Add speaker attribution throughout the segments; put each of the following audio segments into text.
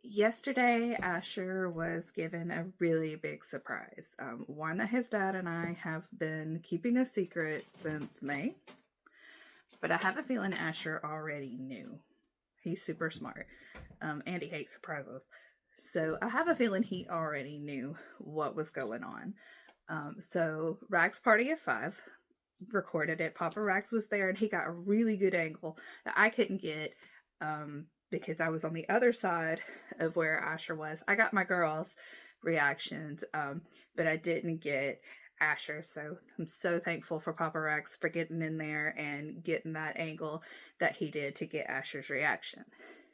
Speaker 1: Yesterday, Asher was given a really big surprise. One that his dad and I have been keeping a secret since May, but I have a feeling Asher already knew. He's super smart, and he hates surprises. So I have a feeling he already knew what was going on. So Rags Party at 5 recorded it. Papa Rags was there, and he got a really good angle that I couldn't get. Because I was on the other side of where Asher was. I got my girls' reactions, but I didn't get Asher. So I'm so thankful for Papa Rex for getting in there and getting that angle that he did to get Asher's reaction.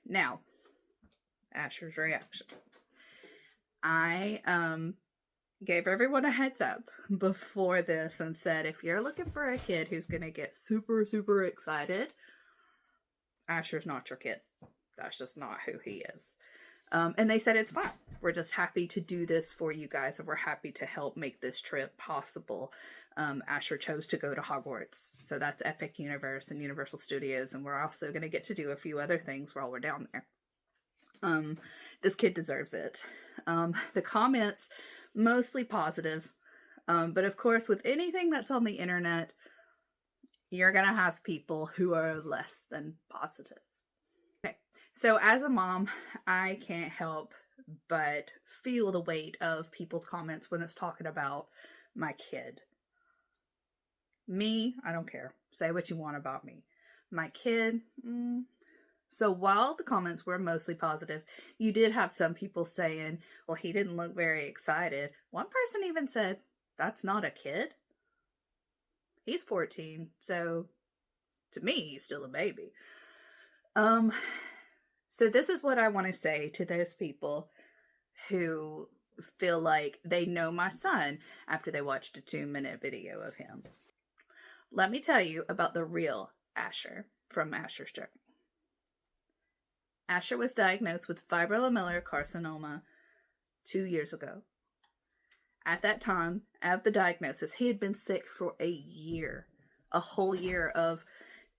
Speaker 1: Now, Asher's reaction. I gave everyone a heads up before this and said, if you're looking for a kid who's going to get super, super excited, Asher's not your kid. That's just not who he is. And they said it's fine. We're just happy to do this for you guys, and we're happy to help make this trip possible. Asher chose to go to Hogwarts, so that's Epic Universe and Universal Studios, and we're also going to get to do a few other things while we're down there. This kid deserves it. The comments, mostly positive, but of course, with anything that's on the internet, you're going to have people who are less than positive. So as a mom, I can't help but feel the weight of people's comments when it's talking about my kid. Me, I don't care. Say what you want about me. My kid, So while the comments were mostly positive, you did have some people saying, well, he didn't look very excited. One person even said, that's not a kid. He's 14, so to me, he's still a baby. So this is what I want to say to those people who feel like they know my son after they watched a 2-minute video of him. Let me tell you about the real Asher from Asher's Journey. Asher was diagnosed with Fibrolamellar carcinoma 2 years ago. At that time of the diagnosis, he had been sick for a year, a whole year of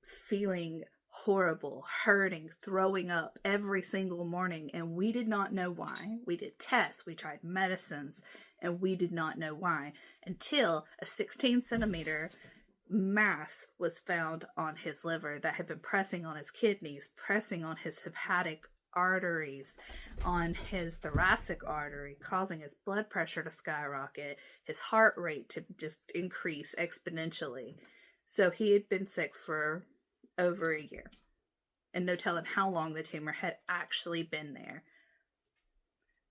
Speaker 1: feeling horrible, hurting, throwing up every single morning, and we did not know why. We did tests, we tried medicines, and we did not know why until a 16-centimeter mass was found on his liver that had been pressing on his kidneys, pressing on his hepatic arteries, on his thoracic artery, causing his blood pressure to skyrocket, his heart rate to just increase exponentially. So he had been sick for over a year, and no telling how long the tumor had actually been there.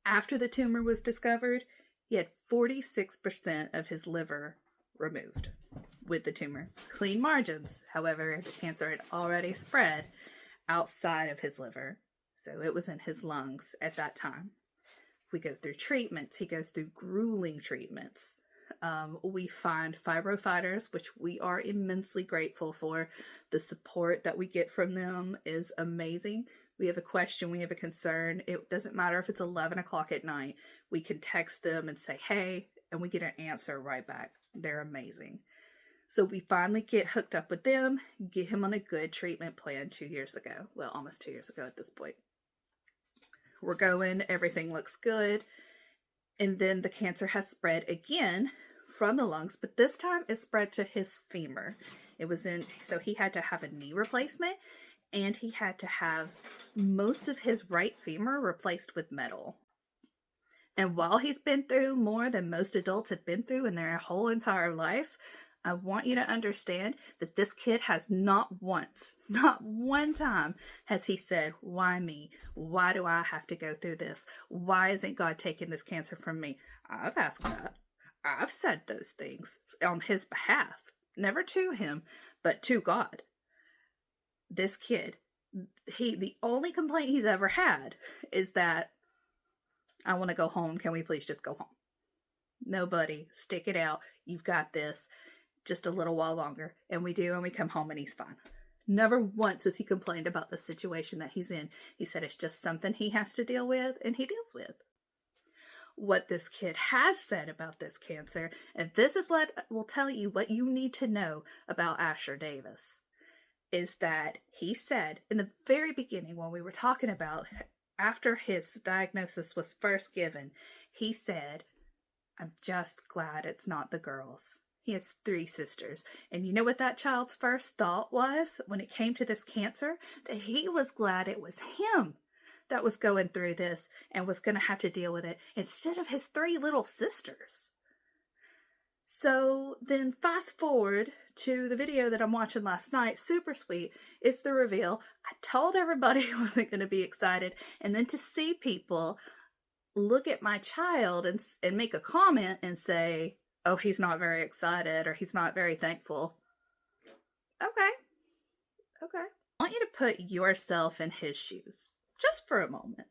Speaker 1: After the tumor was discovered, he had 46% of his liver removed with the tumor. Clean margins, however, the cancer had already spread outside of his liver, so it was in his lungs at that time. We go through treatments. He goes through grueling treatments. We find fibrofighters, which we are immensely grateful for. The support that we get from them is amazing. We have a question, we have a concern. It doesn't matter if it's 11 o'clock at night. We can text them and say, hey, and we get an answer right back. They're amazing. So we finally get hooked up with them, get him on a good treatment plan 2 years ago. Well, almost 2 years ago at this point. We're going, everything looks good. And then the cancer has spread again from the lungs, but this time it spread to his femur. So he had to have a knee replacement, and he had to have most of his right femur replaced with metal. And while he's been through more than most adults have been through in their whole entire life, I want you to understand that this kid has not once, not one time has he said, why me? Why do I have to go through this? Why isn't God taking this cancer from me? I've asked that. I've said those things on his behalf, never to him, but to God. This kid, the only complaint he's ever had is that I want to go home. Can we please just go home? Nobody, stick it out. You've got this. Just a little while longer. And we do, and we come home and he's fine. Never once has he complained about the situation that he's in. He said it's just something he has to deal with, and he deals with. What this kid has said about this cancer, and this is what will tell you what you need to know about Asher Davis, is that he said in the very beginning when we were talking about after his diagnosis was first given, he said, "I'm just glad it's not the girls." He has 3 sisters. And you know what that child's first thought was when it came to this cancer? That he was glad it was him that was going through this and was going to have to deal with it instead of his 3 little sisters. So then fast forward to the video that I'm watching last night. Super sweet. It's the reveal. I told everybody I wasn't going to be excited. And then to see people look at my child and make a comment and say, "Oh, he's not very excited," or "He's not very thankful." Okay. I want you to put yourself in his shoes, just for a moment.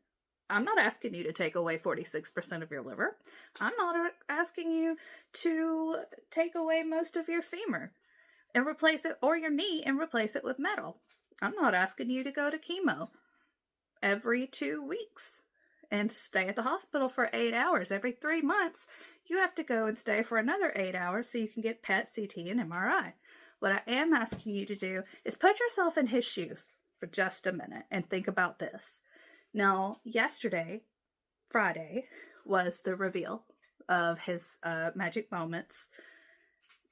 Speaker 1: I'm not asking you to take away 46% of your liver. I'm not asking you to take away most of your femur and replace it, or your knee, and replace it with metal. I'm not asking you to go to chemo every 2 weeks and stay at the hospital for 8 hours. Every 3 months, you have to go and stay for another 8 hours so you can get PET, CT, and MRI. What I am asking you to do is put yourself in his shoes for just a minute and think about this. Now, yesterday, Friday, was the reveal of his magic moments.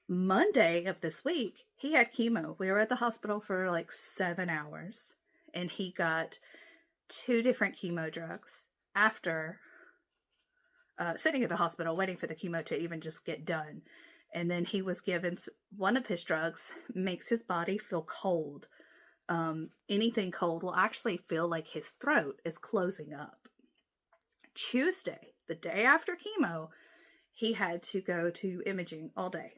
Speaker 1: Monday of this week, he had chemo. We were at the hospital for like 7 hours, and he got 2 different chemo drugs after sitting at the hospital waiting for the chemo to even just get done. And then he was given one of his drugs, makes his body feel cold. Anything cold will actually feel like his throat is closing up. Tuesday, the day after chemo, he had to go to imaging all day.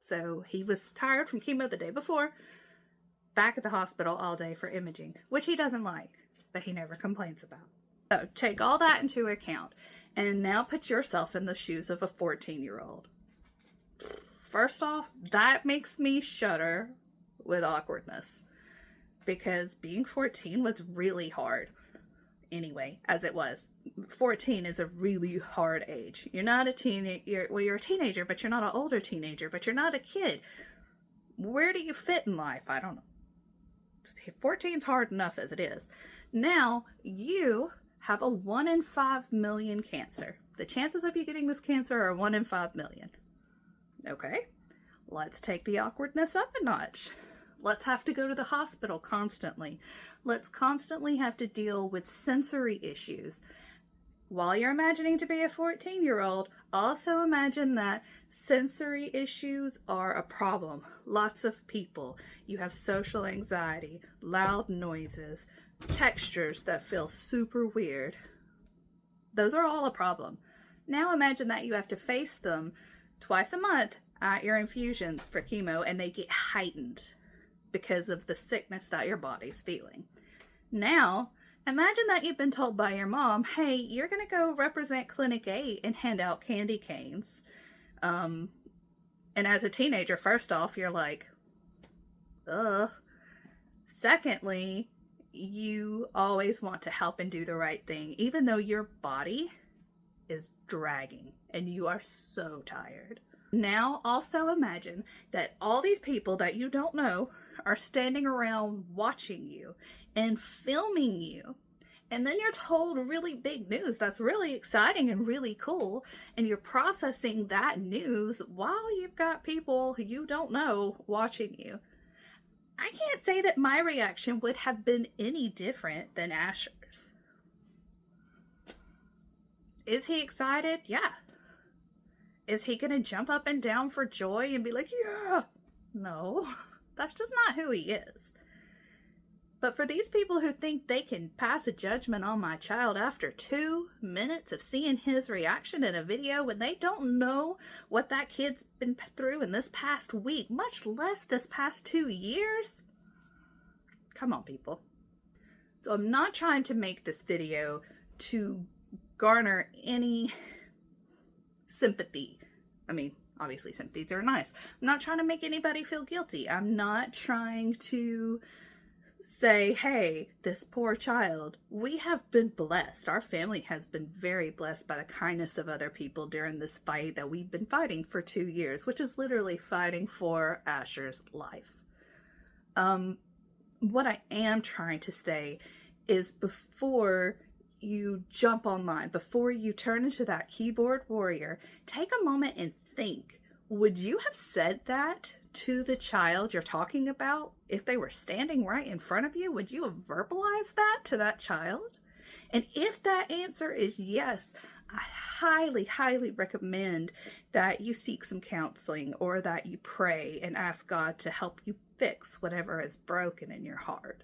Speaker 1: So he was tired from chemo the day before, back at the hospital all day for imaging, which he doesn't like, but he never complains about. So take all that into account, and now put yourself in the shoes of a 14-year-old. First off, that makes me shudder with awkwardness, because being 14 was really hard. Anyway, as it was. 14 is a really hard age. You're not a teenager. Well, you're a teenager, but you're not an older teenager, but you're not a kid. Where do you fit in life? I don't know. 14's hard enough as it is. Now, you have a 1 in 5 million cancer. The chances of you getting this cancer are 1 in 5 million. Okay, let's take the awkwardness up a notch. Let's have to go to the hospital constantly. Let's constantly have to deal with sensory issues. While you're imagining to be a 14-year-old, also imagine that sensory issues are a problem. Lots of people. You have social anxiety, loud noises, textures that feel super weird. Those are all a problem. Now imagine that you have to face them twice a month at your infusions for chemo, and they get heightened because of the sickness that your body's feeling. Now, imagine that you've been told by your mom, "Hey, you're going to go represent Clinic 8 and hand out candy canes." And as a teenager, first off, you're like, ugh. Secondly, you always want to help and do the right thing, even though your body is dragging and you are so tired. Now, also imagine that all these people that you don't know are standing around watching you and filming you. And then you're told really big news that's really exciting and really cool, and you're processing that news while you've got people you don't know watching you. I can't say that my reaction would have been any different than Asher's. Is he excited? Yeah. Is he gonna jump up and down for joy and be like, "Yeah"? No, that's just not who he is. But for these people who think they can pass a judgment on my child after 2 minutes of seeing his reaction in a video when they don't know what that kid's been through in this past week, much less this past 2 years, come on, people. So I'm not trying to make this video to garner any sympathy. I mean, obviously sympathies are nice. I'm not trying to make anybody feel guilty. I'm not trying to say, "Hey, this poor child." We have been blessed. Our family has been very blessed by the kindness of other people during this fight that we've been fighting for 2 years, which is literally fighting for Asher's life. what I am trying to say is, before you jump online, before you turn into that keyboard warrior, take a moment and think, would you have said that to the child you're talking about if they were standing right in front of you? Would you have verbalized that to that child? And if that answer is yes, I highly, highly recommend that you seek some counseling, or that you pray and ask God to help you fix whatever is broken in your heart.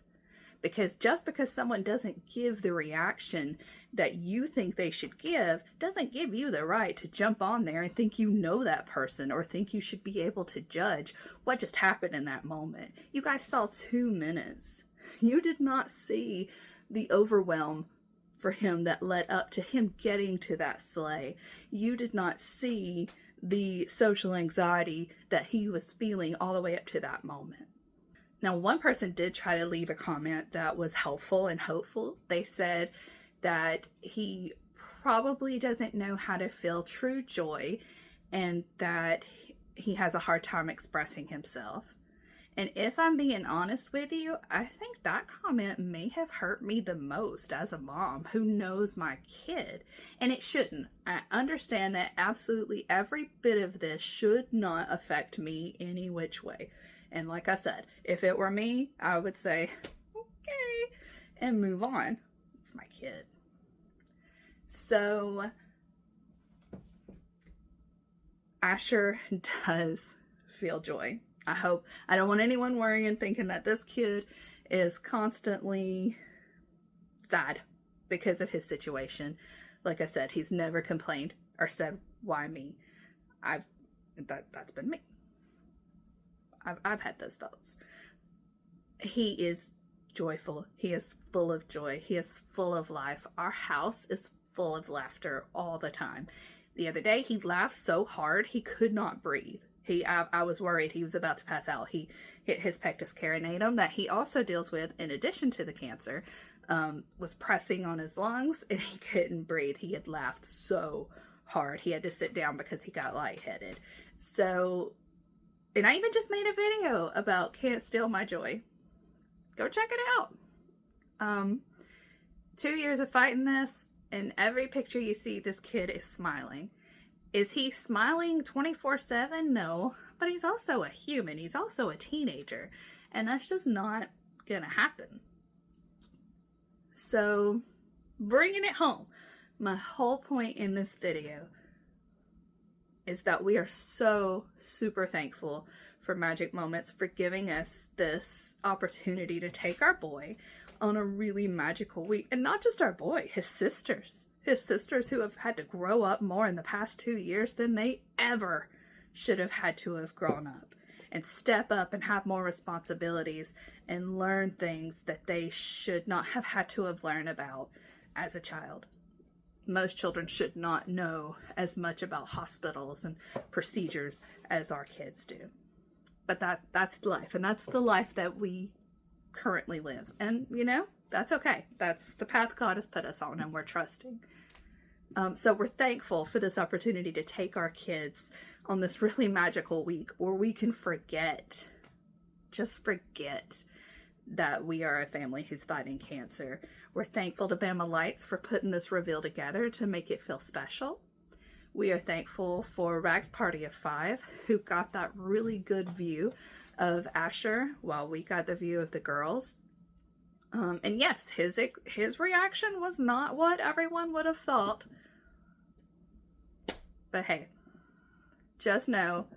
Speaker 1: Because just because someone doesn't give the reaction that you think they should give, doesn't give you the right to jump on there and think you know that person, or think you should be able to judge what just happened in that moment. You guys saw 2 minutes. You did not see the overwhelm for him that led up to him getting to that sleigh. You did not see the social anxiety that he was feeling all the way up to that moment. Now, one person did try to leave a comment that was helpful and hopeful. They said that he probably doesn't know how to feel true joy, and that he has a hard time expressing himself. And if I'm being honest with you, I think that comment may have hurt me the most as a mom who knows my kid. And it shouldn't. I understand that absolutely every bit of this should not affect me any which way. And like I said, if it were me, I would say, okay, and move on. It's my kid. So, Asher does feel joy. I don't want anyone worrying, thinking that this kid is constantly sad because of his situation. Like I said, he's never complained or said, why me? That's been me. I've had those thoughts. He is joyful. He is full of joy. He is full of life. Our house is full of laughter all the time. The other day, he laughed so hard he could not breathe. I was worried he was about to pass out. He hit his pectus carinatum that he also deals with, in addition to the cancer, was pressing on his lungs, and he couldn't breathe. He had laughed so hard. He had to sit down because he got lightheaded. So, and I even just made a video about Can't Steal My Joy. Go check it out. 2 years of fighting this, and every picture you see, this kid is smiling. Is he smiling 24/7? No, but he's also a human. He's also a teenager, and that's just not gonna happen. So, bringing it home, my whole point in this video is that we are so super thankful for Magic Moments for giving us this opportunity to take our boy on a really magical week. And not just our boy, his sisters who have had to grow up more in the past 2 years than they ever should have had to have grown up, and step up and have more responsibilities and learn things that they should not have had to have learned about as a child. Most children should not know as much about hospitals and procedures as our kids do. But that's life, and that's the life that we currently live. And, that's okay. That's the path God has put us on, and we're trusting. So we're thankful for this opportunity to take our kids on this really magical week where we can just forget that we are a family who's fighting cancer. We're thankful to Bama Lights for putting this reveal together to make it feel special. We are thankful for Rag's Party of 5, who got that really good view of Asher while we got the view of the girls. And yes, his reaction was not what everyone would have thought. But hey, just know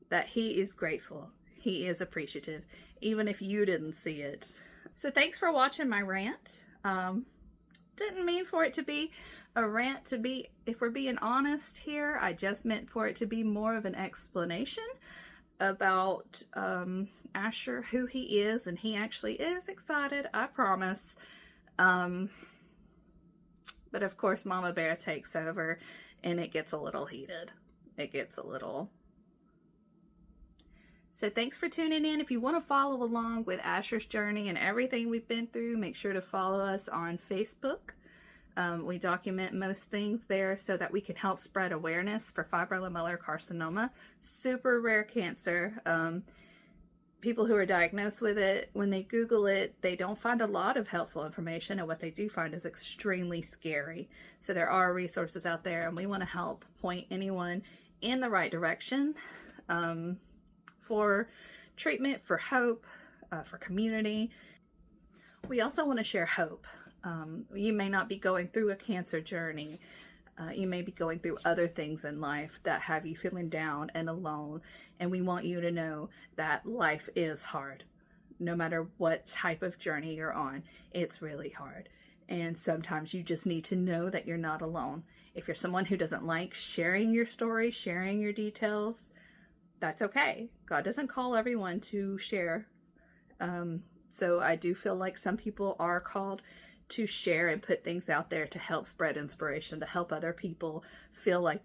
Speaker 1: that he is grateful. He is appreciative, even if you didn't see it. So thanks for watching my rant. Didn't mean for it to be a rant, if we're being honest here. I just meant for it to be more of an explanation about Asher, who he is, and he actually is excited, I promise. But of course, Mama Bear takes over, and it gets a little heated. So thanks for tuning in. If you want to follow along with Asher's journey and everything we've been through, make sure to follow us on Facebook. We document most things there so that we can help spread awareness for fibrolamellar carcinoma. Super rare cancer. people who are diagnosed with it, when they Google it, they don't find a lot of helpful information, and what they do find is extremely scary. So there are resources out there, and we want to help point anyone in the right direction for treatment, for hope, for community. We also want to share hope. You may not be going through a cancer journey. You may be going through other things in life that have you feeling down and alone. And we want you to know that life is hard. No matter what type of journey you're on, it's really hard. And sometimes you just need to know that you're not alone. If you're someone who doesn't like sharing your story, sharing your details, that's okay. God doesn't call everyone to share. So I do feel like some people are called to share and put things out there to help spread inspiration, to help other people feel like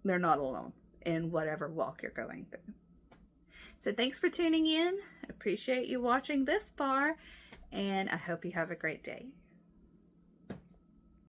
Speaker 1: they're not alone in whatever walk you're going through. So thanks for tuning in. I appreciate you watching this far, and I hope you have a great day.